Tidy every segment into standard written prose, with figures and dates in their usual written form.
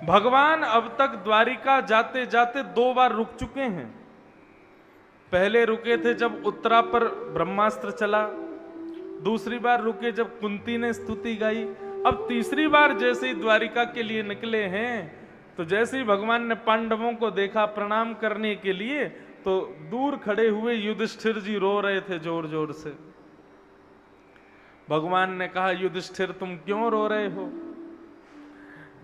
भगवान अब तक द्वारिका जाते जाते 2 बार रुक चुके हैं। पहले रुके थे जब उत्तरा पर ब्रह्मास्त्र चला, दूसरी बार रुके जब कुंती ने स्तुति गाई, अब तीसरी बार जैसे ही द्वारिका के लिए निकले हैं तो जैसे ही भगवान ने पांडवों को देखा प्रणाम करने के लिए तो दूर खड़े हुए युधिष्ठिर जी रो रहे थे जोर जोर से। भगवान ने कहा, युधिष्ठिर तुम क्यों रो रहे हो?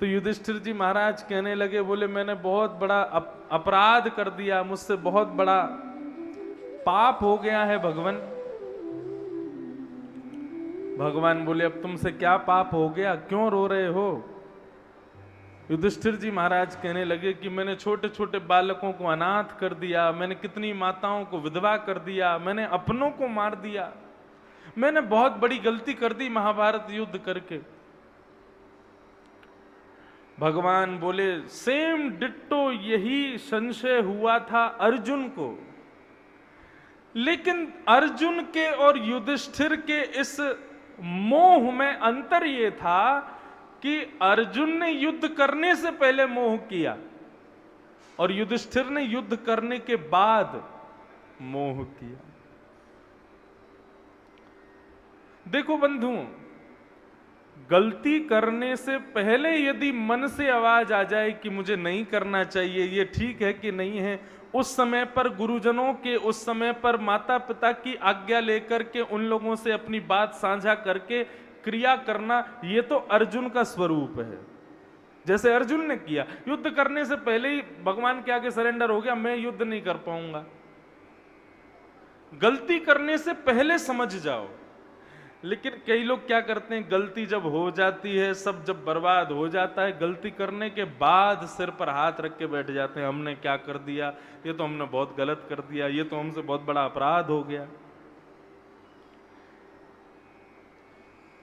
तो युधिष्ठिर जी महाराज कहने लगे, बोले मैंने बहुत बड़ा अपराध कर दिया, मुझसे बहुत बड़ा पाप हो गया है भगवान। भगवान बोले, अब तुमसे क्या पाप हो गया, क्यों रो रहे हो? युधिष्ठिर जी महाराज कहने लगे कि मैंने छोटे छोटे बालकों को अनाथ कर दिया, मैंने कितनी माताओं को विधवा कर दिया, मैंने अपनों को मार दिया, मैंने बहुत बड़ी गलती कर दी महाभारत युद्ध करके। भगवान बोले, सेम डिट्टो यही संशय हुआ था अर्जुन को, लेकिन अर्जुन के और युधिष्ठिर के इस मोह में अंतर यह था कि अर्जुन ने युद्ध करने से पहले मोह किया और युधिष्ठिर ने युद्ध करने के बाद मोह किया। देखो बंधुओं, गलती करने से पहले यदि मन से आवाज आ जाए कि मुझे नहीं करना चाहिए, ये ठीक है कि नहीं है, उस समय पर गुरुजनों के, उस समय पर माता पिता की आज्ञा लेकर के उन लोगों से अपनी बात साझा करके क्रिया करना, ये तो अर्जुन का स्वरूप है। जैसे अर्जुन ने किया, युद्ध करने से पहले ही भगवान के आगे सरेंडर हो गया, मैं युद्ध नहीं कर पाऊंगा। गलती करने से पहले समझ जाओ। लेकिन कई लोग क्या करते हैं, गलती जब हो जाती है, सब जब बर्बाद हो जाता है, गलती करने के बाद सिर पर हाथ रख के बैठ जाते हैं, हमने क्या कर दिया, ये तो हमने बहुत गलत कर दिया, ये तो हमसे बहुत बड़ा अपराध हो गया।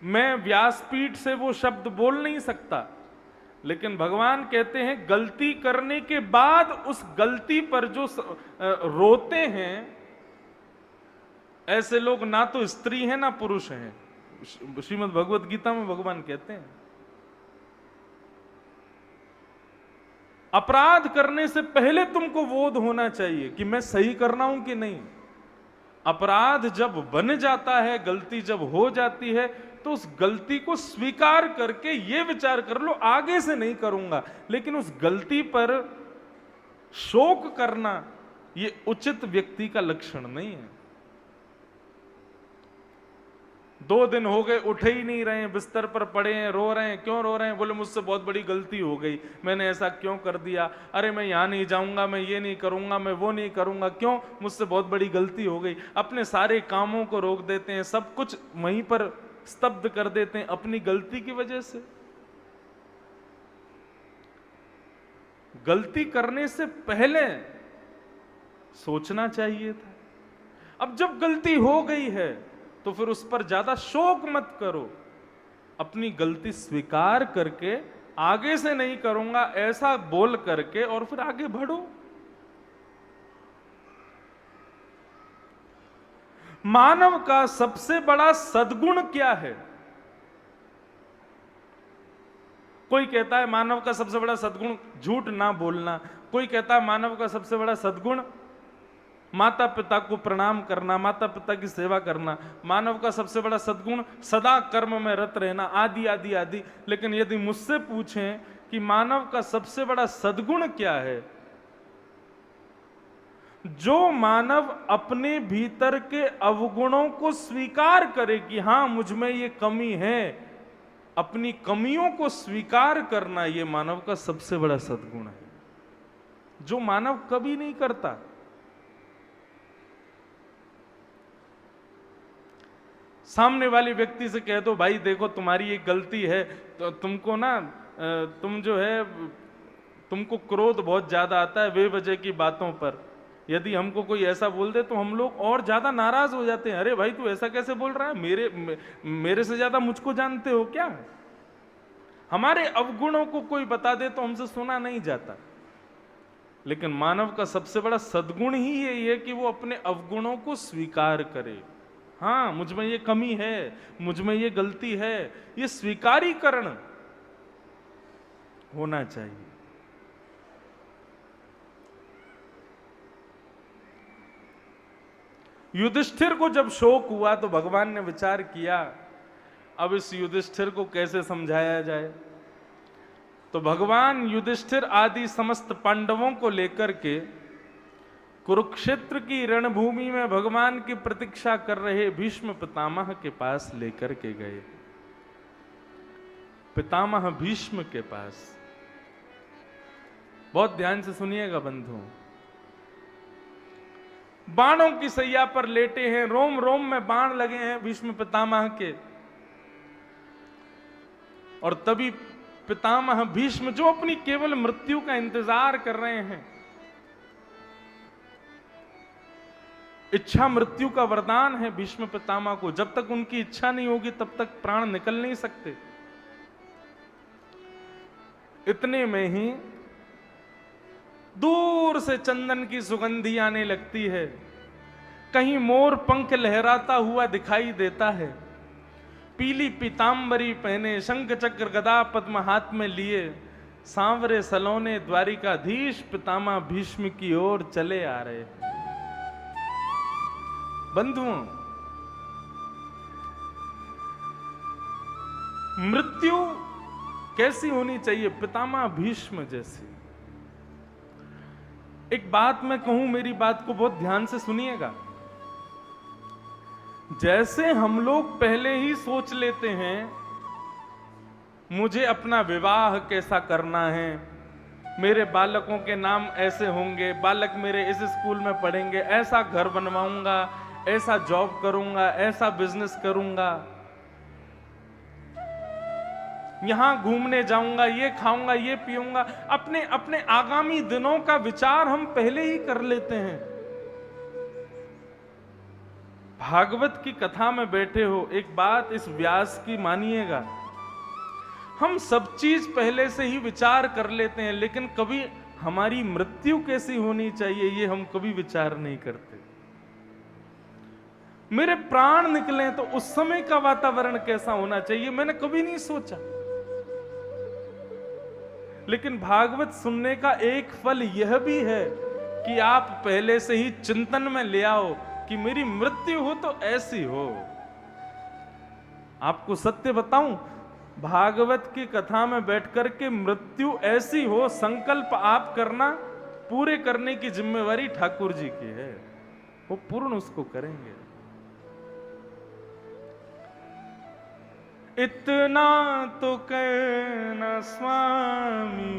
मैं व्यासपीठ से वो शब्द बोल नहीं सकता, लेकिन भगवान कहते हैं गलती करने के बाद उस गलती पर जो रोते हैं, ऐसे लोग ना तो स्त्री हैं ना पुरुष हैं। श्रीमद् भगवत गीता में भगवान कहते हैं अपराध करने से पहले तुमको बोध होना चाहिए कि मैं सही कर रहा हूं कि नहीं। अपराध जब बन जाता है, गलती जब हो जाती है, तो उस गलती को स्वीकार करके ये विचार कर लो आगे से नहीं करूंगा। लेकिन उस गलती पर शोक करना ये उचित व्यक्ति का लक्षण नहीं है। 2 दिन हो गए उठे ही नहीं रहे हैं, बिस्तर पर पड़े हैं, रो रहे हैं। क्यों रो रहे हैं? बोले मुझसे बहुत बड़ी गलती हो गई, मैंने ऐसा क्यों कर दिया, अरे मैं यहां नहीं जाऊंगा, मैं ये नहीं करूंगा, मैं वो नहीं करूंगा, क्यों, मुझसे बहुत बड़ी गलती हो गई। अपने सारे कामों को रोक देते हैं, सब कुछ वहीं पर स्तब्ध कर देते हैं अपनी गलती की वजह से। गलती करने से पहले सोचना चाहिए था। अब जब गलती हो गई है तो फिर उस पर ज्यादा शोक मत करो, अपनी गलती स्वीकार करके आगे से नहीं करूंगा ऐसा बोल करके और फिर आगे बढ़ो। मानव का सबसे बड़ा सद्गुण क्या है? कोई कहता है मानव का सबसे बड़ा सद्गुण झूठ ना बोलना, कोई कहता है मानव का सबसे बड़ा सद्गुण माता पिता को प्रणाम करना, माता पिता की सेवा करना, मानव का सबसे बड़ा सद्गुण सदा कर्म में रत रहना, आदि आदि आदि। लेकिन यदि मुझसे पूछें कि मानव का सबसे बड़ा सद्गुण क्या है, जो मानव अपने भीतर के अवगुणों को स्वीकार करे कि हां मुझ में ये कमी है, अपनी कमियों को स्वीकार करना, ये मानव का सबसे बड़ा सद्गुण है, जो मानव कभी नहीं करता। सामने वाले व्यक्ति से कह दो भाई देखो तुम्हारी एक गलती है, तो तुमको ना तुम जो है तुमको क्रोध बहुत ज्यादा आता है बेवजह की बातों पर। यदि हमको कोई ऐसा बोल दे तो हम लोग और ज्यादा नाराज हो जाते हैं, अरे भाई तू ऐसा कैसे बोल रहा है, मेरे से ज्यादा मुझको जानते हो क्या? हमारे अवगुणों को कोई बता दे तो हमसे सुना नहीं जाता। लेकिन मानव का सबसे बड़ा सद्गुण ही यही है कि वो अपने अवगुणों को स्वीकार करे। हाँ मुझ में ये कमी है, मुझ में ये गलती है, ये स्वीकारीकरण। होना चाहिए। युधिष्ठिर को जब शोक हुआ तो भगवान ने विचार किया अब इस युधिष्ठिर को कैसे समझाया जाए। तो भगवान युधिष्ठिर आदि समस्त पांडवों को लेकर के कुरुक्षेत्र की रणभूमि में भगवान की प्रतीक्षा कर रहे भीष्म पितामह के पास लेकर के गए। पितामह भीष्म के पास। बहुत ध्यान से सुनिएगा बंधुओं। बाणों की सैया पर लेटे हैं, रोम रोम में बाण लगे हैं भीष्म पितामह के। और तभी पितामह भीष्म जो अपनी केवल मृत्यु का इंतजार कर रहे हैं, इच्छा मृत्यु का वरदान है भीष्म पितामह को, जब तक उनकी इच्छा नहीं होगी तब तक प्राण निकल नहीं सकते। इतने में ही दूर से चंदन की सुगंधी आने लगती है, कहीं मोर पंख लहराता हुआ दिखाई देता है। पीली पीतांबरी पहने, शंख चक्र गदा पद्म हाथ में लिए, सांवरे सलोने द्वारिकाधीश पितामह भीष्म की ओर चले आ रहे हैं। बंधुओं, मृत्यु कैसी होनी चाहिए? पितामह भीष्म जैसी। एक बात मैं कहूं, मेरी बात को बहुत ध्यान से सुनिएगा। जैसे हम लोग पहले ही सोच लेते हैं मुझे अपना विवाह कैसा करना है, मेरे बालकों के नाम ऐसे होंगे, बालक मेरे इस स्कूल में पढ़ेंगे, ऐसा घर बनवाऊंगा, ऐसा जॉब करूंगा, ऐसा बिजनेस करूंगा, यहां घूमने जाऊंगा, ये खाऊंगा, ये पीऊंगा, अपने अपने आगामी दिनों का विचार हम पहले ही कर लेते हैं। भागवत की कथा में बैठे हो, एक बात इस व्यास की मानिएगा, हम सब चीज पहले से ही विचार कर लेते हैं, लेकिन कभी हमारी मृत्यु कैसी होनी चाहिए ये हम कभी विचार नहीं करते। मेरे प्राण निकले तो उस समय का वातावरण कैसा होना चाहिए मैंने कभी नहीं सोचा। लेकिन भागवत सुनने का एक फल यह भी है कि आप पहले से ही चिंतन में ले आओ कि मेरी मृत्यु हो तो ऐसी हो। आपको सत्य बताऊं, भागवत की कथा में बैठकर के मृत्यु ऐसी हो संकल्प आप करना, पूरे करने की जिम्मेवारी ठाकुर जी की है, वो पूर्ण उसको करेंगे। इतना तो कहना स्वामी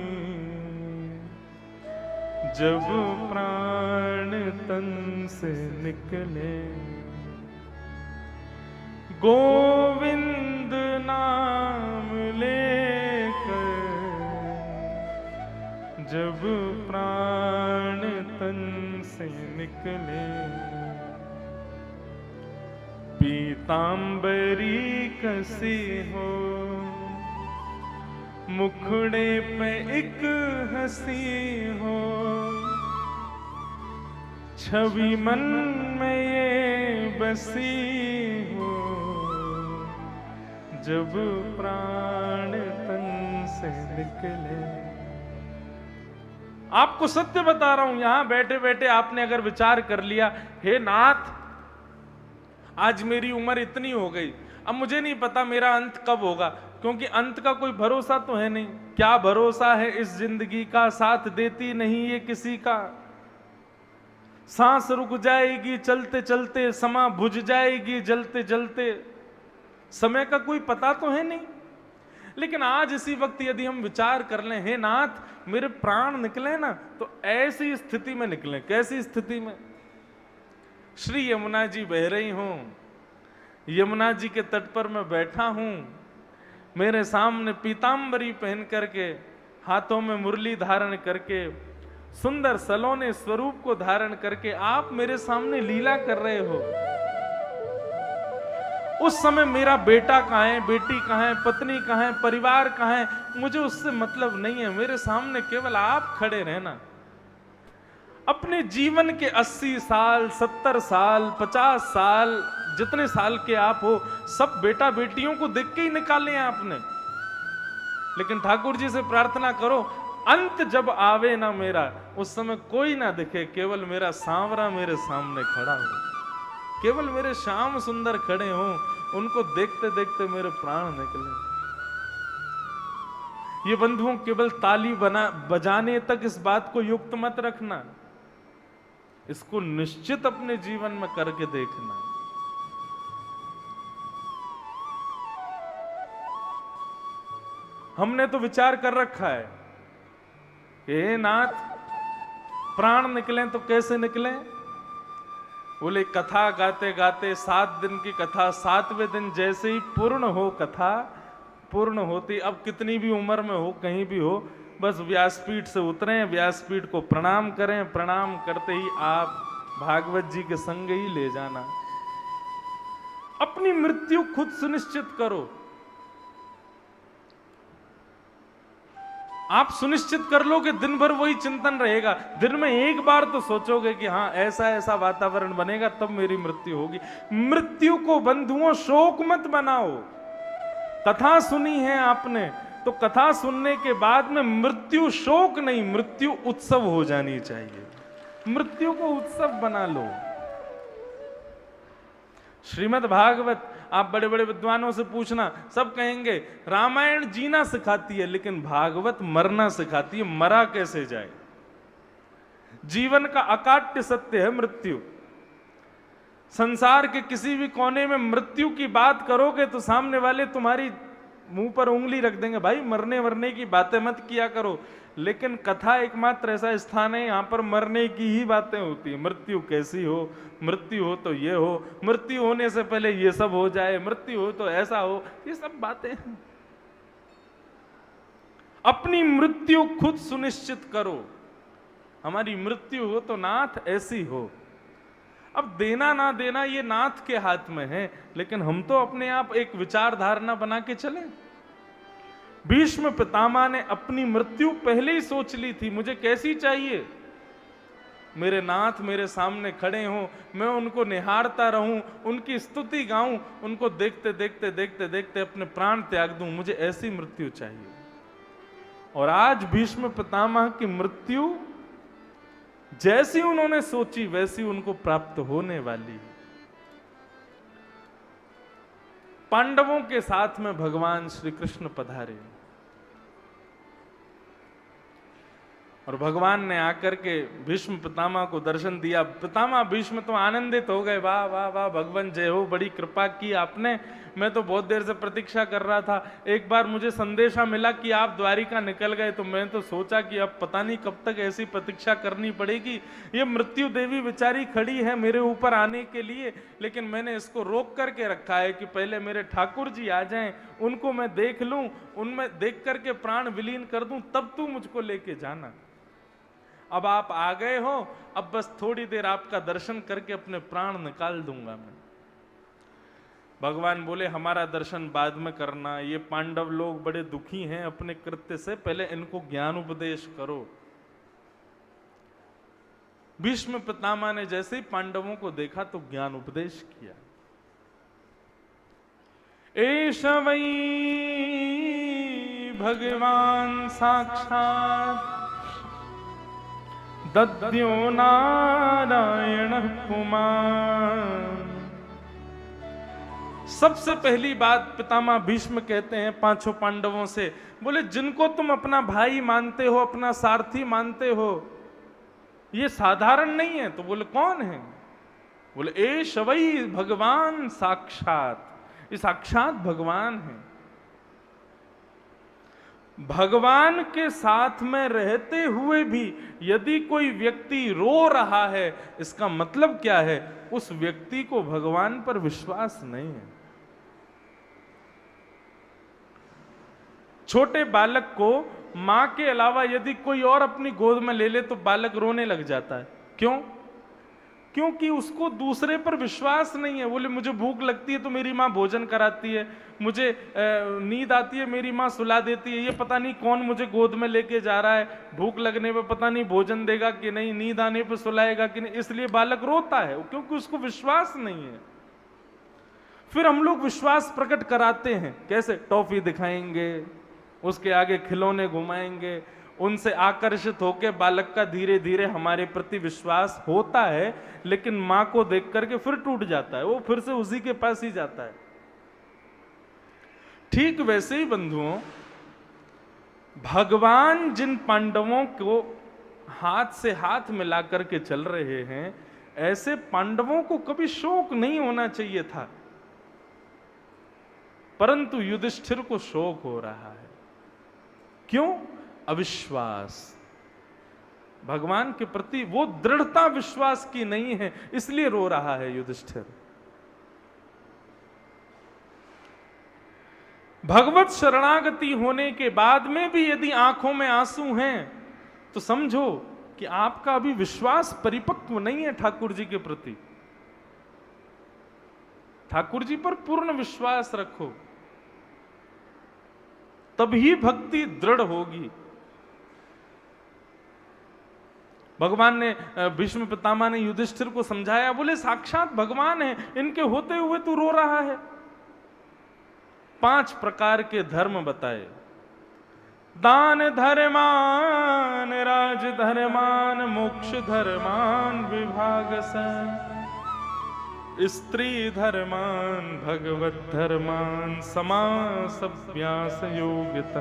जब प्राण तन से निकले, गोविंद नाम लेकर जब प्राण तन से निकले, पीतांबरी कसी हो मुखड़े पे एक हंसी हो, छवि मन में ये बसी हो जब प्राण तन से निकले। आपको सत्य बता रहा हूं, यहां बैठे बैठे आपने अगर विचार कर लिया, हे नाथ आज मेरी उम्र इतनी हो गई, अब मुझे नहीं पता मेरा अंत कब होगा, क्योंकि अंत का कोई भरोसा तो है नहीं। क्या भरोसा है इस जिंदगी का, साथ देती नहीं ये किसी का, सांस रुक जाएगी चलते चलते, समा बुझ जाएगी जलते जलते, समय का कोई पता तो है नहीं। लेकिन आज इसी वक्त यदि हम विचार कर लें, हे नाथ मेरे प्राण निकले ना, तो ऐसी स्थिति में निकले। कैसी स्थिति में? श्री यमुना जी बह रही हूं, यमुना जी के तट पर मैं बैठा हूं, मेरे सामने पीतांबरी पहन करके, हाथों में मुरली धारण करके, सुंदर सलोने स्वरूप को धारण करके आप मेरे सामने लीला कर रहे हो। उस समय मेरा बेटा कहाँ है, बेटी कहाँ है, पत्नी कहाँ है, परिवार कहाँ है, मुझे उससे मतलब नहीं है। मेरे सामने केवल आप खड़े रहना। अपने जीवन के 80 साल, 70 साल, 50 साल, जितने साल के आप हो, सब बेटा बेटियों को देख के ही निकाले हैं आपने। लेकिन ठाकुर जी से प्रार्थना करो, अंत जब आवे ना मेरा, उस समय कोई ना दिखे, केवल मेरा सांवरा मेरे सामने खड़ा हो, केवल मेरे श्याम सुंदर खड़े हो, उनको देखते देखते मेरे प्राण निकले। ये बंधुओं केवल ताली बजाने तक इस बात को युक्त मत रखना, इसको निश्चित अपने जीवन में करके देखना। हमने तो विचार कर रखा है कि हे नाथ, प्राण निकले तो कैसे निकले? बोले कथा गाते गाते 7 दिन की कथा, 7वें दिन जैसे ही पूर्ण हो कथा, पूर्ण होती, अब कितनी भी उम्र में हो, कहीं भी हो, बस व्यासपीठ से उतरें, व्यासपीठ को प्रणाम करें, प्रणाम करते ही आप भागवत जी के संग ही ले जाना। अपनी मृत्यु खुद सुनिश्चित करो। आप सुनिश्चित कर लो कि दिन भर वही चिंतन रहेगा, दिन में एक बार तो सोचोगे कि हाँ ऐसा ऐसा वातावरण बनेगा तब मेरी मृत्यु होगी। मृत्यु को बंधुओं शोक मत बनाओ। कथा सुनी है आपने, तो कथा सुनने के बाद में मृत्यु शोक नहीं, मृत्यु उत्सव हो जानी चाहिए। मृत्यु को उत्सव बना लो। श्रीमद् भागवत आप बड़े बड़े विद्वानों से पूछना, सब कहेंगे रामायण जीना सिखाती है, लेकिन भागवत मरना सिखाती है। मरा कैसे जाए? जीवन का अकाट्य सत्य है मृत्यु। संसार के किसी भी कोने में मृत्यु की बात करोगे तो सामने वाले तुम्हारी मुंह पर उंगली रख देंगे, भाई मरने वरने की बातें मत किया करो। लेकिन कथा एकमात्र ऐसा स्थान है यहां पर मरने की ही बातें होती है। मृत्यु कैसी हो, मृत्यु हो तो ये हो, मृत्यु होने से पहले ये सब हो जाए, मृत्यु हो तो ऐसा हो, ये सब बातें हैं। अपनी मृत्यु खुद सुनिश्चित करो। हमारी मृत्यु हो तो नाथ ऐसी हो। अब देना ना देना ये नाथ के हाथ में है, लेकिन हम तो अपने आप एक विचार धारणा बना के चले। भीष्म पितामह ने अपनी मृत्यु पहले ही सोच ली थी, मुझे कैसी चाहिए? मेरे नाथ मेरे सामने खड़े हों, मैं उनको निहारता रहूं, उनकी स्तुति गाऊं, उनको देखते देखते देखते देखते अपने प्राण त्याग दूं, मुझे ऐसी मृत्यु चाहिए। और आज भीष्म पितामह की मृत्यु जैसी उन्होंने सोची वैसी उनको प्राप्त होने वाली। पांडवों के साथ में भगवान श्री कृष्ण पधारे और भगवान ने आकर के भीष्म पितामह को दर्शन दिया। पितामह भीष्म तो आनंदित हो गए, वाह वाह वाह भगवान जय हो, बड़ी कृपा की आपने, मैं तो बहुत देर से प्रतीक्षा कर रहा था। एक बार मुझे संदेशा मिला कि आप द्वारिका निकल गए, तो मैं तो सोचा कि अब पता नहीं कब तक ऐसी प्रतीक्षा करनी पड़ेगी। ये मृत्यु देवी बेचारी खड़ी है मेरे ऊपर आने के लिए, लेकिन मैंने इसको रोक करके रखा है कि पहले मेरे ठाकुर जी आ जाएं, उनको मैं देख लूं, उनमें देख करके प्राण विलीन कर दूं, तब तू मुझको लेके जाना। अब आप आ गए हो, अब बस थोड़ी देर आपका दर्शन करके अपने प्राण निकाल दूंगा मैं। भगवान बोले हमारा दर्शन बाद में करना, ये पांडव लोग बड़े दुखी हैं अपने कृत्य से, पहले इनको ज्ञान उपदेश करो। भीष्म पितामह ने जैसे ही पांडवों को देखा तो ज्ञान उपदेश किया। एष वै भगवान साक्षात् दद्यो नारायण कुमार। सबसे पहली बात पितामह भीष्म कहते हैं पांचों पांडवों से, बोले जिनको तुम अपना भाई मानते हो, अपना सारथी मानते हो, ये साधारण नहीं है। तो बोले कौन है? बोले एष वै भगवान साक्षात, ये साक्षात भगवान है। भगवान के साथ में रहते हुए भी यदि कोई व्यक्ति रो रहा है, इसका मतलब क्या है? उस व्यक्ति को भगवान पर विश्वास नहीं है। छोटे बालक को मां के अलावा यदि कोई और अपनी गोद में ले ले तो बालक रोने लग जाता है। क्यों? क्योंकि उसको दूसरे पर विश्वास नहीं है। बोले मुझे भूख लगती है तो मेरी माँ भोजन कराती है, मुझे नींद आती है मेरी माँ सुला देती है, ये पता नहीं कौन मुझे गोद में लेके जा रहा है, भूख लगने पे पता नहीं भोजन देगा कि नहीं, नींद आने पे सुलाएगा कि नहीं, इसलिए बालक रोता है क्योंकि उसको विश्वास नहीं है। फिर हम लोग विश्वास प्रकट कराते हैं, कैसे? टॉफी दिखाएंगे, उसके आगे खिलौने घुमाएंगे, उनसे आकर्षित होकर बालक का धीरे धीरे हमारे प्रति विश्वास होता है, लेकिन मां को देख करके फिर टूट जाता है, वो फिर से उसी के पास ही जाता है। ठीक वैसे ही बंधुओं, भगवान जिन पांडवों को हाथ से हाथ मिला करके चल रहे हैं, ऐसे पांडवों को कभी शोक नहीं होना चाहिए था, परंतु युधिष्ठिर को शोक हो रहा है। क्यों? अविश्वास, भगवान के प्रति वो दृढ़ता विश्वास की नहीं है, इसलिए रो रहा है युधिष्ठिर। भगवत शरणागति होने के बाद में भी यदि आंखों में आंसू हैं, तो समझो कि आपका अभी विश्वास परिपक्व नहीं है ठाकुर जी के प्रति। ठाकुर जी पर पूर्ण विश्वास रखो, तभी भक्ति दृढ़ होगी। भगवान ने, भीष्म पितामह ने युधिष्ठिर को समझाया, बोले साक्षात भगवान है, इनके होते हुए तू रो रहा है। 5 प्रकार के धर्म बताए, दान धर्मान, राज धर्मान, मोक्ष धर्मान, विभाग स्त्री धर्मान, भगवत धर्मान, समास अभ्यास योग्यता।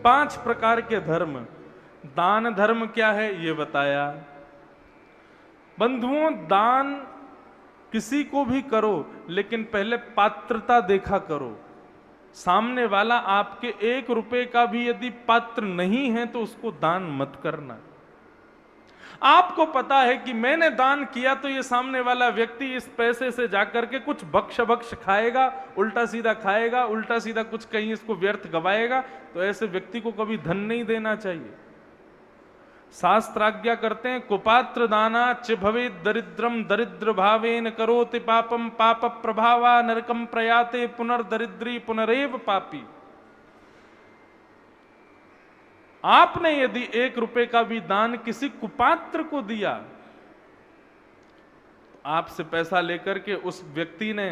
5 प्रकार के धर्म। दान धर्म क्या है ये बताया। बंधुओं, दान किसी को भी करो, लेकिन पहले पात्रता देखा करो। सामने वाला आपके 1 रुपए का भी यदि पात्र नहीं है तो उसको दान मत करना। आपको पता है कि मैंने दान किया तो ये सामने वाला व्यक्ति इस पैसे से जाकर के कुछ बख्श खाएगा, उल्टा सीधा खाएगा, उल्टा सीधा कुछ कहीं इसको व्यर्थ गवाएगा, तो ऐसे व्यक्ति को कभी धन नहीं देना चाहिए। शास्त्र आज्ञा करते हैं, कुपात्र दाना च भवेत् दरिद्रम दरिद्र भावेन करोति पापम पाप प्रभावा नरकम प्रयाते पुनर्दरिद्री पुनरेव पापी। आपने यदि 1 रुपए का भी दान किसी कुपात्र को दिया, आपसे पैसा लेकर के उस व्यक्ति ने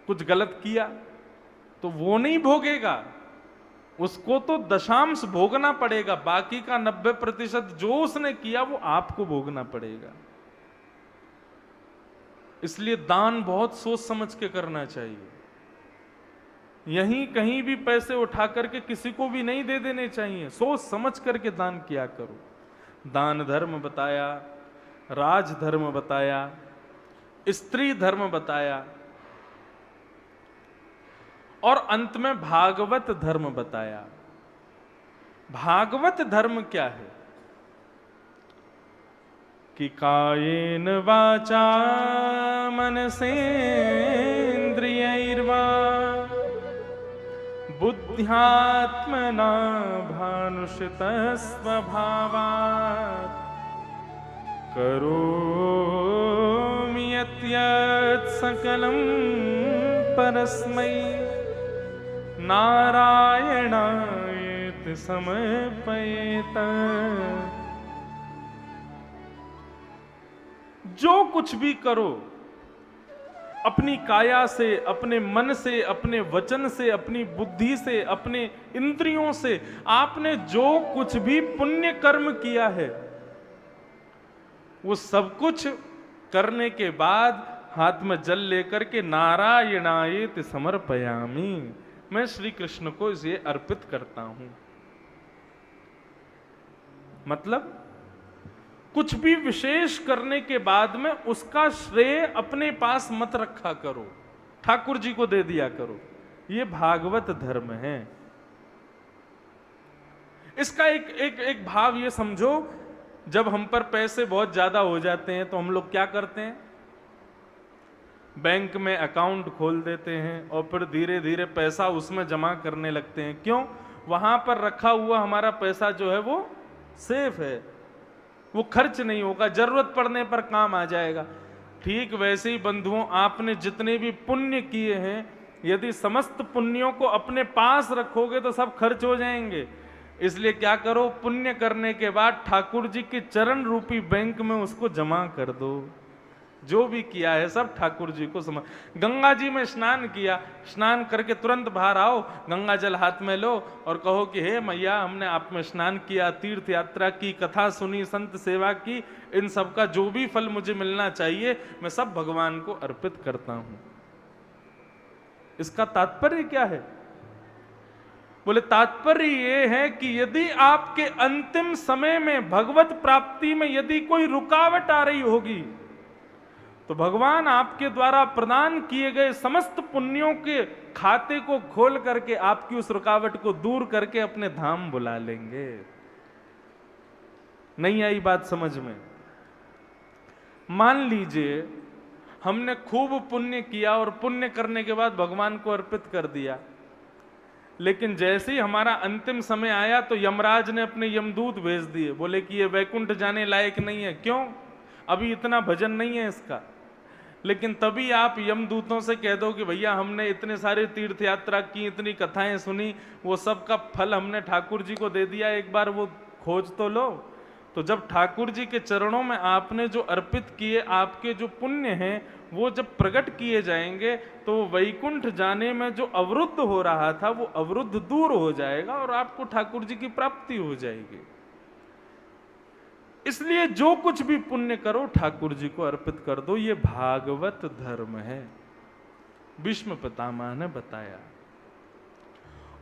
कुछ गलत किया तो वो नहीं भोगेगा, उसको तो दशांश भोगना पड़ेगा, बाकी का 90% जो उसने किया वो आपको भोगना पड़ेगा। इसलिए दान बहुत सोच समझ के करना चाहिए। यहीं कहीं भी पैसे उठा करके किसी को भी नहीं दे देने चाहिए, सोच समझ करके दान किया करो। दान धर्म बताया, राज धर्म बताया, स्त्री धर्म बताया, और अंत में भागवत धर्म बताया। भागवत धर्म क्या है कि कायेन वाचा मनसेन्द्रियैर्वा बुद्ध्यात्मना भानुषितः स्वभावात् करोमि यत् सकलं परस्मै नारायणायेति समर्पयेत। जो कुछ भी करो, अपनी काया से, अपने मन से, अपने वचन से, अपनी बुद्धि से, अपने इंद्रियों से, आपने जो कुछ भी पुण्य कर्म किया है, वो सब कुछ करने के बाद हाथ में जल लेकर के नारायणायेति समर्पयामि, मैं श्री कृष्ण को इसे अर्पित करता हूं। मतलब कुछ भी विशेष करने के बाद में उसका श्रेय अपने पास मत रखा करो, ठाकुर जी को दे दिया करो। ये भागवत धर्म है। इसका एक भाव ये समझो, जब हम पर पैसे बहुत ज्यादा हो जाते हैं तो हम लोग क्या करते हैं, बैंक में अकाउंट खोल देते हैं और फिर धीरे धीरे पैसा उसमें जमा करने लगते हैं। क्यों? वहां पर रखा हुआ हमारा पैसा जो है वो सेफ है, वो खर्च नहीं होगा, जरूरत पड़ने पर काम आ जाएगा। ठीक वैसे ही बंधुओं, आपने जितने भी पुण्य किए हैं, यदि समस्त पुण्यों को अपने पास रखोगे तो सब खर्च हो जाएंगे। इसलिए क्या करो, पुण्य करने के बाद ठाकुर जी के चरण रूपी बैंक में उसको जमा कर दो। जो भी किया है सब ठाकुर जी को समझ। गंगा जी में स्नान किया, स्नान करके तुरंत बाहर आओ, गंगा जल हाथ में लो और कहो कि हे मैया, हमने आप में स्नान किया, तीर्थ यात्रा की, कथा सुनी, संत सेवा की, इन सब का जो भी फल मुझे मिलना चाहिए मैं सब भगवान को अर्पित करता हूं। इसका तात्पर्य क्या है? बोले तात्पर्य ये है कि यदि आपके अंतिम समय में भगवत प्राप्ति में यदि कोई रुकावट आ रही होगी तो भगवान आपके द्वारा प्रदान किए गए समस्त पुण्यों के खाते को खोल करके आपकी उस रुकावट को दूर करके अपने धाम बुला लेंगे। नहीं आई बात समझ में? मान लीजिए हमने खूब पुण्य किया और पुण्य करने के बाद भगवान को अर्पित कर दिया, लेकिन जैसे ही हमारा अंतिम समय आया तो यमराज ने अपने यमदूत भेज दिए, बोले कि ये वैकुंठ जाने लायक नहीं है। क्यों? अभी इतना भजन नहीं है इसका। लेकिन तभी आप यमदूतों से कह दो कि भैया हमने इतने सारे तीर्थ यात्रा की, इतनी कथाएं सुनी, वो सब का फल हमने ठाकुर जी को दे दिया, एक बार वो खोज तो लो। तो जब ठाकुर जी के चरणों में आपने जो अर्पित किए आपके जो पुण्य हैं वो जब प्रकट किए जाएंगे तो वैकुंठ जाने में जो अवरुद्ध हो रहा था वो अवरुद्ध दूर हो जाएगा और आपको ठाकुर जी की प्राप्ति हो जाएगी। इसलिए जो कुछ भी पुण्य करो ठाकुर जी को अर्पित कर दो, ये भागवत धर्म है, भीष्म पितामह ने बताया।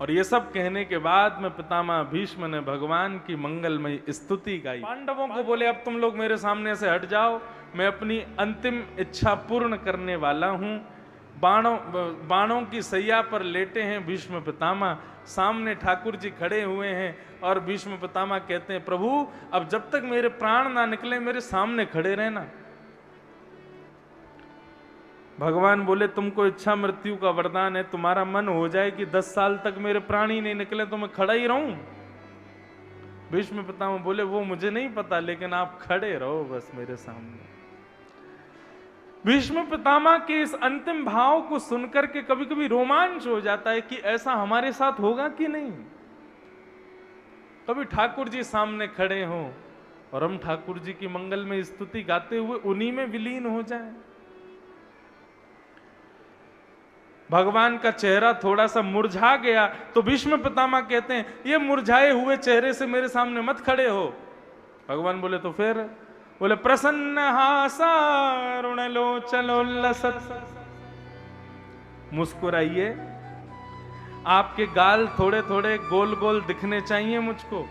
और ये सब कहने के बाद में पितामह भीष्म ने भगवान की मंगलमय स्तुति गाई। पांडवों को बोले अब तुम लोग मेरे सामने से हट जाओ, मैं अपनी अंतिम इच्छा पूर्ण करने वाला हूं। बाणों की सैया पर लेटे हैं भीष्म पितामह, सामने ठाकुर जी खड़े हुए हैं और भीष्म पितामह कहते हैं प्रभु अब जब तक मेरे प्राण ना निकले मेरे सामने खड़े रहना। भगवान बोले तुमको इच्छा मृत्यु का वरदान है, तुम्हारा मन हो जाए कि 10 साल तक मेरे प्राण ही नहीं निकले तो मैं खड़ा ही रहूं। भीष्म पितामह बोले वो मुझे नहीं पता, लेकिन आप खड़े रहो बस मेरे सामने। भीष्म पितामह के इस अंतिम भाव को सुनकर के कभी कभी रोमांच हो जाता है कि ऐसा हमारे साथ होगा कि नहीं। कभी ठाकुर जी सामने खड़े हों और हम ठाकुर जी की मंगल में स्तुति गाते हुए उन्हीं में विलीन हो जाएं। भगवान का चेहरा थोड़ा सा मुरझा गया तो भीष्म पितामह कहते हैं ये मुरझाए हुए चेहरे से मेरे सामने मत खड़े हो। भगवान बोले तो फिर? बोले प्रसन्न हासारुणलोचनोल्लसत्, मुस्कुराइए, आपके गाल थोड़े थोड़े गोल गोल दिखने चाहिए मुझको,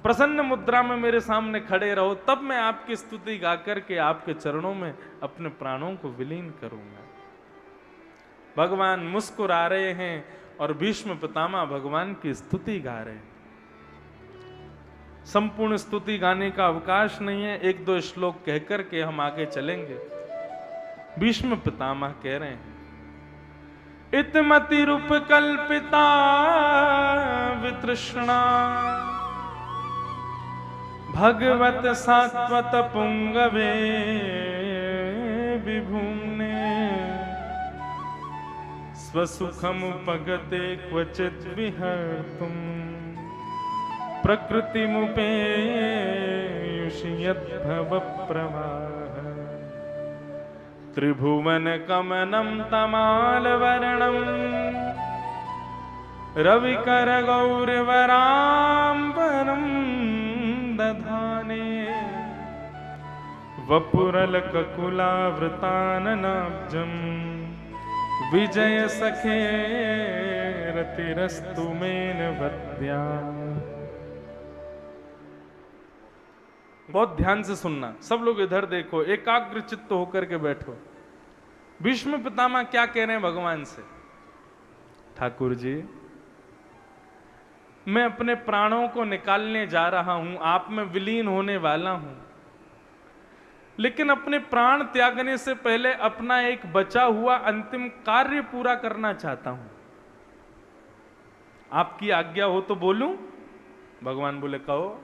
प्रसन्न मुद्रा में मेरे सामने खड़े रहो, तब मैं आपकी स्तुति गा करके आपके चरणों में अपने प्राणों को विलीन करूंगा। भगवान मुस्कुरा रहे हैं और भीष्म पितामह भगवान की स्तुति गा रहे हैं। संपूर्ण स्तुति गाने का अवकाश नहीं है, 1-2 श्लोक कहकर के हम आगे चलेंगे। भीष्म पितामह कह रहे हैं इतमति रूप कल्पिता वितृष्णा भगवत सात्वत पुंगवे विभूम्ने स्वसुखमुपगते क्वचित् विहर्तुम् प्रकृतिमुपेयुषि यद्भवप्रवाह त्रिभुवन कमनं तमालवर्णं रविकर गौरवराम्बरं दधाने वपुरलककुलावृताननाब्जम् विजय सखे रतिरस्तु मेन वद्या। बहुत ध्यान से सुनना, सब लोग इधर देखो, एकाग्र चित्त होकर के बैठो। भीष्म पितामह क्या कह रहे हैं भगवान से? ठाकुर जी मैं अपने प्राणों को निकालने जा रहा हूं, आप में विलीन होने वाला हूं, लेकिन अपने प्राण त्यागने से पहले अपना एक बचा हुआ अंतिम कार्य पूरा करना चाहता हूं। आपकी आज्ञा हो तो बोलूं? भगवान बोले कहो।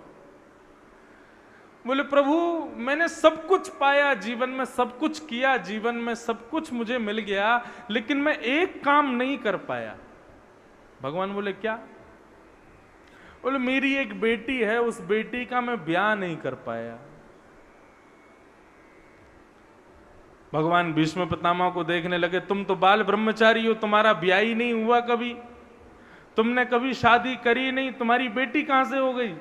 बोले प्रभु मैंने सब कुछ पाया, जीवन में सब कुछ किया, जीवन में सब कुछ मुझे मिल गया, लेकिन मैं एक काम नहीं कर पाया। भगवान बोले क्या? बोले मेरी एक बेटी है, उस बेटी का मैं ब्याह नहीं कर पाया। भगवान भीष्म पितामह को देखने लगे, तुम तो बाल ब्रह्मचारी हो, तुम्हारा ब्याह ही नहीं हुआ कभी, तुमने कभी शादी करी नहीं, तुम्हारी बेटी कहां से हो गई?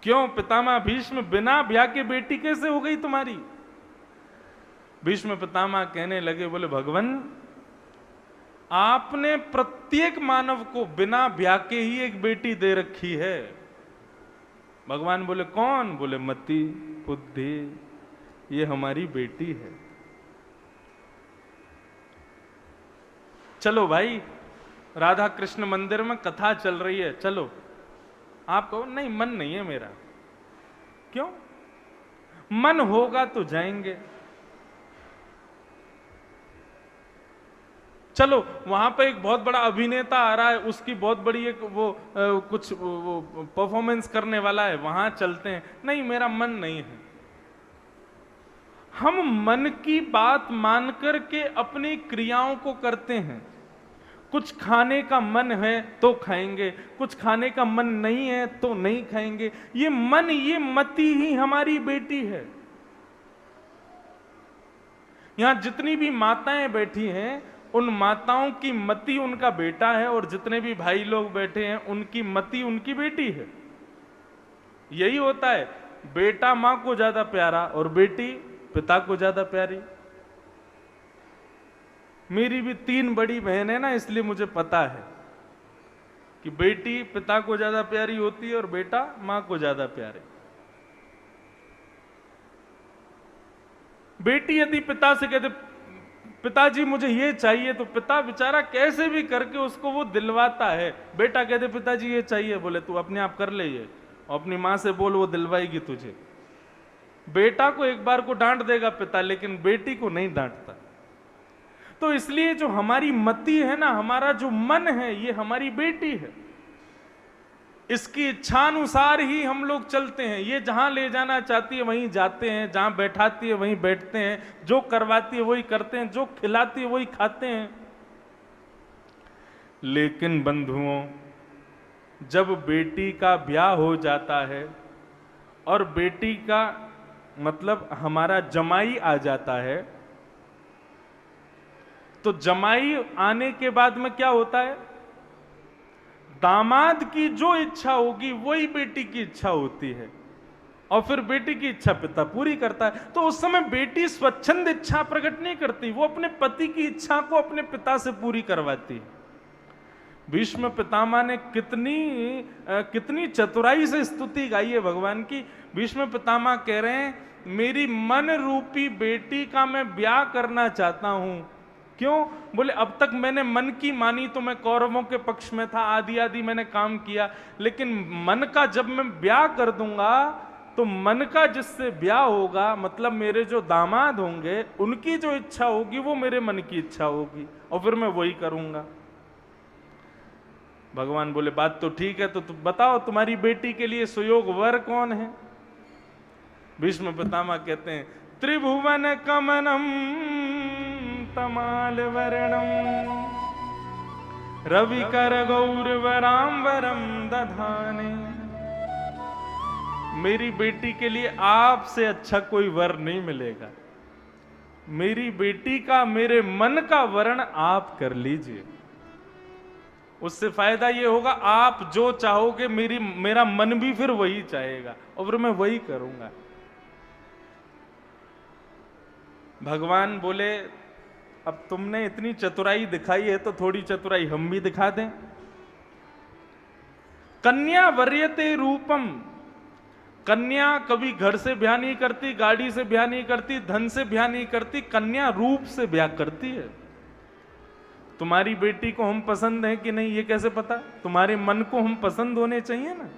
क्यों पितामह भीष्म, बिना ब्याह के बेटी कैसे हो गई तुम्हारी? भीष्म पितामह कहने लगे, बोले भगवान आपने प्रत्येक मानव को बिना ब्याह के ही एक बेटी दे रखी है। भगवान बोले कौन? बोले मति बुद्धि, ये हमारी बेटी है। चलो भाई, राधा कृष्ण मंदिर में कथा चल रही है, चलो। आप कहो नहीं मन नहीं है मेरा। क्यों? मन होगा तो जाएंगे। चलो वहां पे एक बहुत बड़ा अभिनेता आ रहा है, उसकी बहुत बड़ी एक कुछ परफॉर्मेंस करने वाला है, वहां चलते हैं। नहीं मेरा मन नहीं है। हम मन की बात मान करके अपनी क्रियाओं को करते हैं। कुछ खाने का मन है तो खाएंगे, कुछ खाने का मन नहीं है तो नहीं खाएंगे। ये मन, ये मति ही हमारी बेटी है। यहां जितनी भी माताएं बैठी हैं, उन माताओं की मति उनका बेटा है, और जितने भी भाई लोग बैठे हैं उनकी मति उनकी बेटी है। यही होता है, बेटा मां को ज्यादा प्यारा और बेटी पिता को ज्यादा प्यारी। मेरी भी 3 बड़ी बहन है ना, इसलिए मुझे पता है कि बेटी पिता को ज्यादा प्यारी होती है और बेटा मां को ज्यादा प्यारे। बेटी यदि पिता से कहते पिताजी मुझे ये चाहिए, तो पिता बेचारा कैसे भी करके उसको वो दिलवाता है। बेटा कहते पिताजी ये चाहिए, बोले तू अपने आप कर ले ये, और अपनी मां से बोल वो दिलवाएगी तुझे। बेटा को एक बार को डांट देगा पिता, लेकिन बेटी को नहीं डांटता। तो इसलिए जो हमारी मति है ना, हमारा जो मन है, ये हमारी बेटी है। इसकी इच्छानुसार ही हम लोग चलते हैं। ये जहां ले जाना चाहती है वहीं जाते हैं, जहां बैठाती है वहीं बैठते हैं, जो करवाती है वही करते हैं, जो खिलाती है वही खाते हैं। लेकिन बंधुओं, जब बेटी का ब्याह हो जाता है और बेटी का मतलब हमारा जमाई आ जाता है, तो जमाई आने के बाद में क्या होता है? दामाद की जो इच्छा होगी वही बेटी की इच्छा होती है, और फिर बेटी की इच्छा पिता पूरी करता है। तो उस समय बेटी स्वच्छंद इच्छा प्रकट नहीं करती, वो अपने पति की इच्छा को अपने पिता से पूरी करवाती है। भीष्म पितामह ने कितनी चतुराई से स्तुति गाई है भगवान की। भीष्म पितामह कह रहे हैं, मेरी मन रूपी बेटी का मैं ब्याह करना चाहता हूं। क्यों? बोले अब तक मैंने मन की मानी तो मैं कौरवों के पक्ष में था, आदि आदि मैंने काम किया, लेकिन मन का जब मैं ब्याह कर दूंगा तो मन का जिससे ब्याह होगा, मतलब मेरे जो दामाद होंगे उनकी जो इच्छा होगी वो मेरे मन की इच्छा होगी, और फिर मैं वही करूंगा। भगवान बोले बात तो ठीक है, तो तुम बताओ तुम्हारी बेटी के लिए सुयोग वर कौन है? भीष्म पितामह कहते हैं, त्रिभुवन कमनम तमाल वर्णम रविकर गौरवरांबरम दधाने। मेरी बेटी के लिए आपसे अच्छा कोई वर नहीं मिलेगा। मेरी बेटी का, मेरे मन का वर्ण आप कर लीजिए। उससे फायदा ये होगा, आप जो चाहोगे मेरा मन भी फिर वही चाहेगा, और फिर मैं वही करूंगा। भगवान बोले अब तुमने इतनी चतुराई दिखाई है तो थोड़ी चतुराई हम भी दिखा दें। कन्या वर्यते रूपम। कन्या कभी घर से ब्याह नहीं करती, गाड़ी से ब्याह नहीं करती, धन से ब्याह नहीं करती, कन्या रूप से ब्याह करती है। तुम्हारी बेटी को हम पसंद हैं कि नहीं ये कैसे पता? तुम्हारे मन को हम पसंद होने चाहिए ना।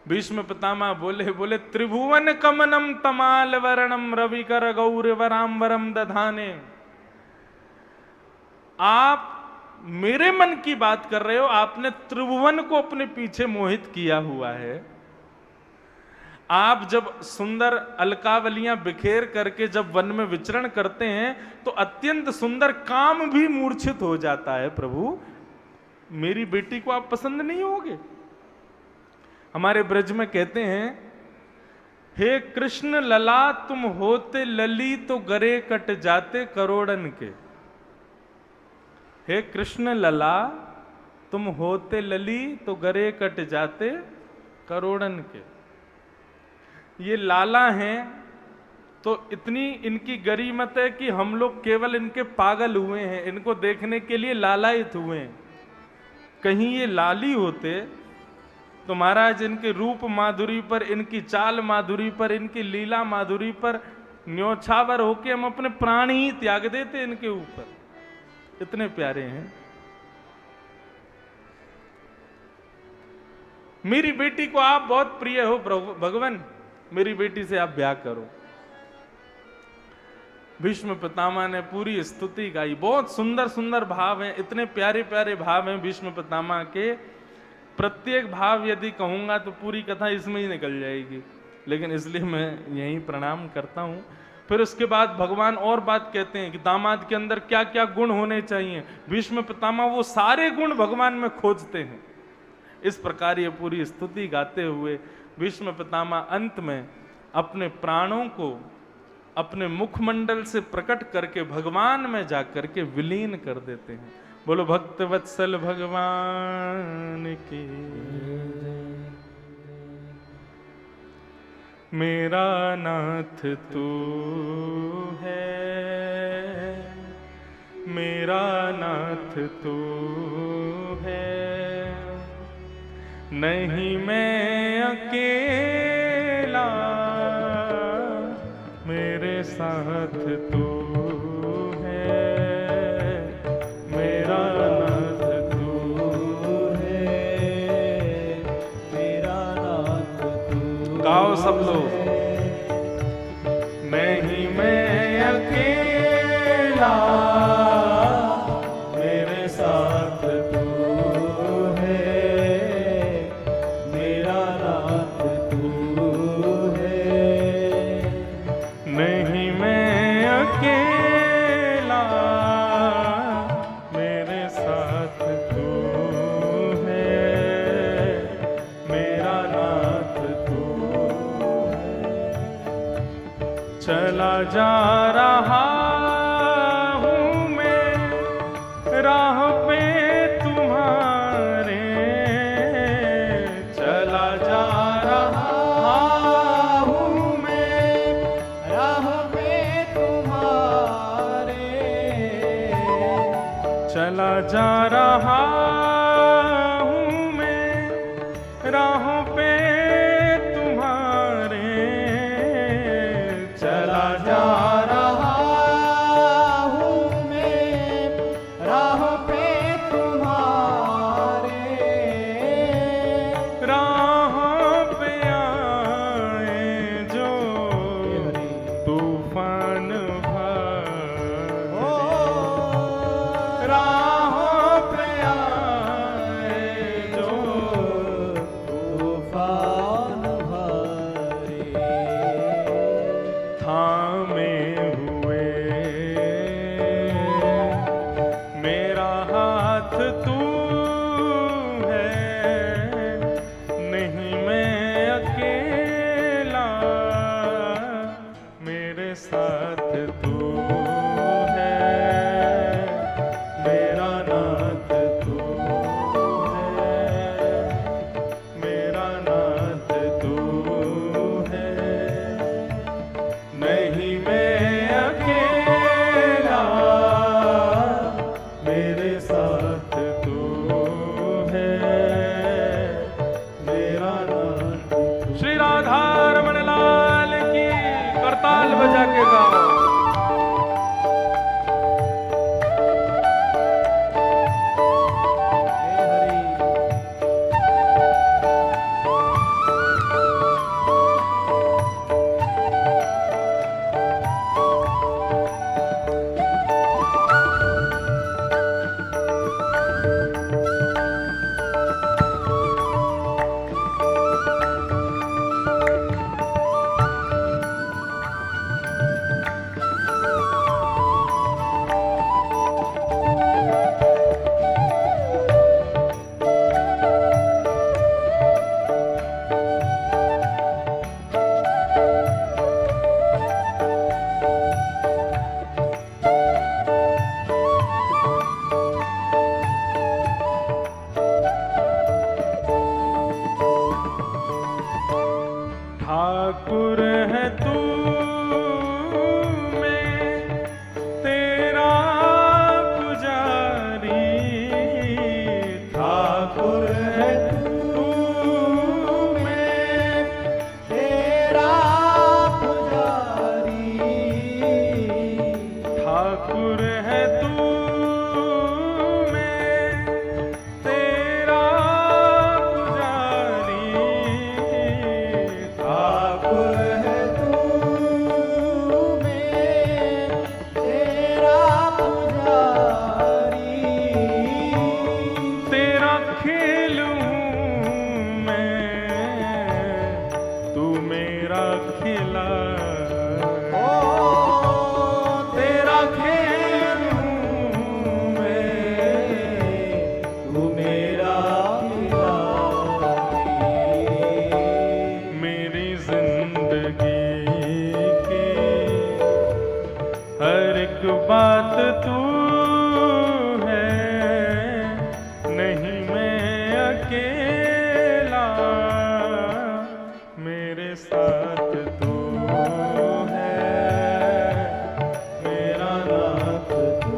भीष्म पितामह बोले त्रिभुवन कमनम तमाल वर्णम रविकर गौरवरांबरम दधाने। आप मेरे मन की बात कर रहे हो, आपने त्रिभुवन को अपने पीछे मोहित किया हुआ है। आप जब सुंदर अलकावलियां बिखेर करके जब वन में विचरण करते हैं तो अत्यंत सुंदर काम भी मूर्छित हो जाता है। प्रभु मेरी बेटी को आप पसंद नहीं होगे? हमारे ब्रज में कहते हैं हे कृष्ण लला तुम होते लली तो गरे कट जाते करोड़न के। हे कृष्ण लला तुम होते लली तो गरे कट जाते करोड़न के। ये लाला हैं तो इतनी इनकी गरीमत है कि हम लोग केवल इनके पागल हुए हैं, इनको देखने के लिए लालायित हुए हैं। कहीं ये लाली होते तो महाराज इनके रूप माधुरी पर, इनकी चाल माधुरी पर, इनकी लीला माधुरी पर न्योछावर होके हम अपने प्राण ही त्याग देते इनके ऊपर, इतने प्यारे हैं। मेरी बेटी को आप बहुत प्रिय हो भगवान, मेरी बेटी से आप ब्याह करो। भीष्म पितामह ने पूरी स्तुति गाई, बहुत सुंदर सुंदर भाव हैं, इतने प्यारे प्यारे भाव हैं भीष्म पितामह के। प्रत्येक भाव यदि कहूंगा तो पूरी कथा इसमें ही निकल जाएगी, लेकिन इसलिए मैं यहीं प्रणाम करता हूं। फिर उसके बाद भगवान और बात कहते हैं कि दामाद के अंदर क्या क्या गुण होने चाहिए। भीष्म पितामह वो सारे गुण भगवान में खोजते हैं। इस प्रकार ये पूरी स्तुति गाते हुए भीष्म पितामह अंत में अपने प्राणों को अपने मुखमंडल से प्रकट करके भगवान में जाकर के विलीन कर देते हैं। बोलो भक्त वत्सल भगवान की। मेरा नाथ तू है, मेरा नाथ तू है, नहीं मैं अकेला, मेरे साथ तू है, मेरा नाथ तू है, मेरा नाथ तू। गाओ सब लोग। नहीं मैं अकेला, मेरे साथ तू है, मेरा नाथ तू है, नहीं मैं अकेला, मेरे साथ तू है, मेरा नाथ तू है। चला जा रहा हूँ मैं राह पे तुम्हारे, चला जा रहा हूँ मैं राह पे तुम्हारे, चला जा रहा हूँ मैं राहों पे तुम्हारे, चला जा रहा ठाकुर है तू, मैं तेरा पुजारी। ठाकुर है तू, मैं तेरा पुजारी। ठाकुर है तू, मैं तेरा पुजारी। तेरा खेल हूँ मैं, तू मेरा खिलाड़ी। तेरा खेल हूँ मैं, तू मेरा खिलाड़ी। मेरी जिंदगी की हर एक बात तू है, नहीं मैं अकेला, मेरे साथ तू है, मेरा नाथ तू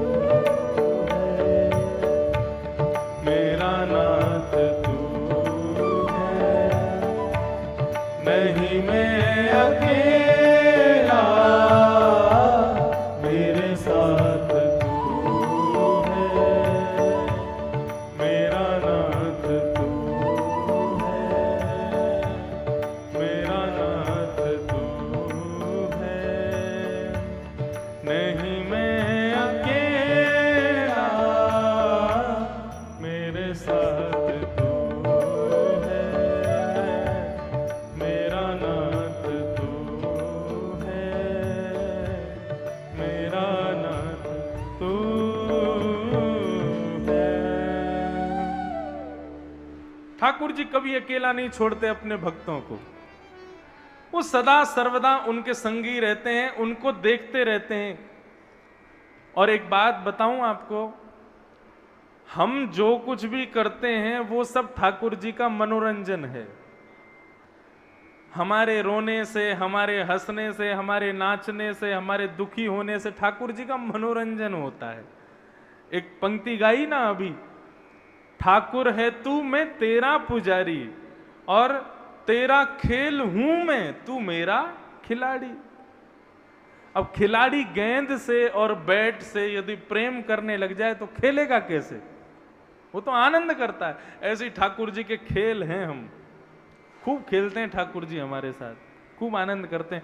है, मेरा नाथ तू है, नहीं मैं अकेला, मेरे साथ तू है, मेरा नाथ तू है, मेरा नाथ तू है, नहीं मैं अकेला, मेरे साथ तू है, मेरा नाथ तू है, मेरा नाथ तू है। ठाकुर जी कभी अकेला नहीं छोड़ते अपने भक्तों को, वो सदा सर्वदा उनके संगी रहते हैं, उनको देखते रहते हैं। और एक बात बताऊं आपको, हम जो कुछ भी करते हैं वो सब ठाकुर जी का मनोरंजन है। हमारे रोने से, हमारे हंसने से, हमारे नाचने से, हमारे दुखी होने से ठाकुर जी का मनोरंजन होता है। एक पंक्ति गाई ना अभी, ठाकुर है तू मैं तेरा पुजारी, और तेरा खेल हूं मैं, तू मेरा खिलाड़ी। अब खिलाड़ी गेंद से और बैट से यदि प्रेम करने लग जाए तो खेलेगा कैसे? वो तो आनंद करता है। ऐसे ही ठाकुर जी के खेल हैं, हम खूब खेलते हैं, ठाकुर जी हमारे साथ खूब आनंद करते हैं।